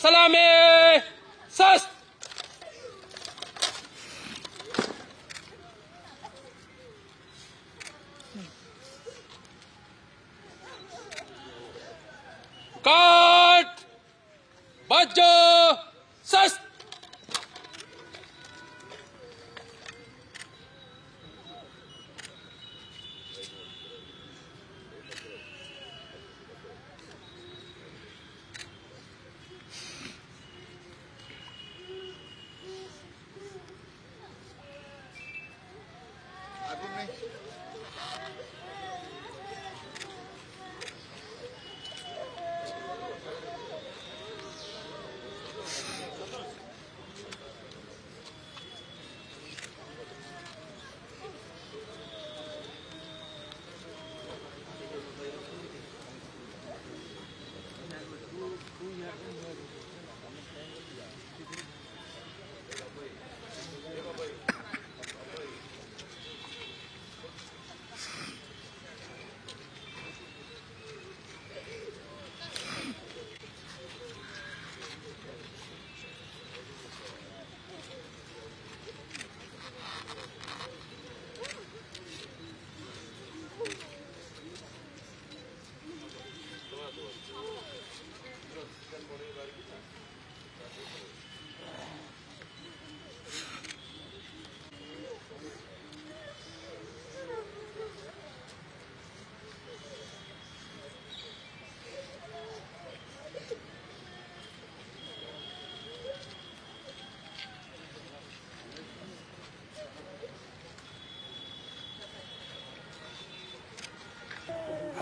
सलामी सस्त काट बजो सस्त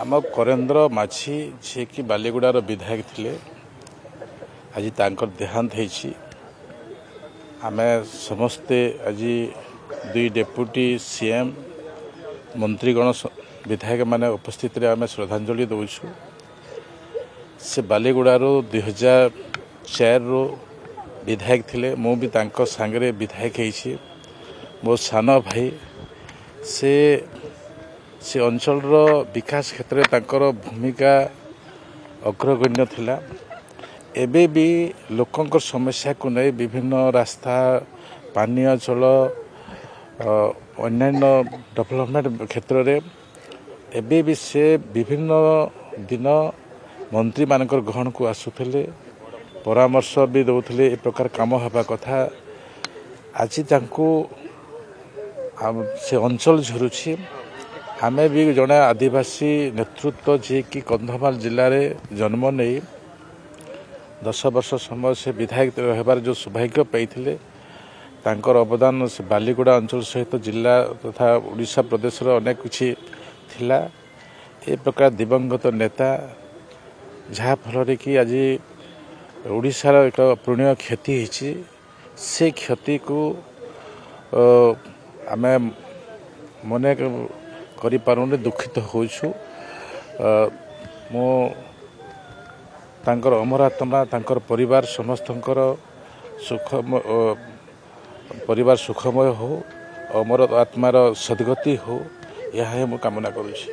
आम करेन्द्र माझी जी कि बालीगुड़ार विधायक थिले आज तांकर देहांत होईछि। आमे समस्ते आज दुई डेप्यूटी सीएम मंत्रीगण विधायक माने उपस्थित रे आमे श्रद्धांजलि दउछु। से बालीगुड़ार 2004 रो विधायक थिले। मु भी तांकर संगे विधायक होईछि। मो सानो भाई से अंचल विकास क्षेत्र में तांकर भूमिका अग्रगण्य थिला। एबे भी लोकंकर समस्या को नहीं विभिन्न रास्ता पानीय जल अन्यान्य डेवलपमेंट क्षेत्र में एबे भी से विभिन्न दिन मंत्री मानकर ग्रहण को आसुथिले, परामर्श भी दउथिले ए प्रकार काम हवा कथा। आज तांको से अंचल झरुछि। आमे भी जड़े आदिवासी नेतृत्व जी कि कंधमाल जिले में जन्म नहीं 10 वर्ष समय से विधायक रहबार जो सौभाग्य पाइथिले तांकर अवदान से बालीगुड़ा अंचल सहित जिला तथा ओडिशा प्रदेश अनेक किछि थिला। ए प्रकार दिवंगत नेता जहाँ फल कि आज ओडिशार एक पुण्य क्षति होइछि। से क्षति को आमे मने करि पारुने दुखित होइछु। मो तांकर अमर आत्मा तांकर परिवार समस्तंकर परिवार सुखमय हो, अमर आत्मार सद्गति हो, यह मु कामना करुछि।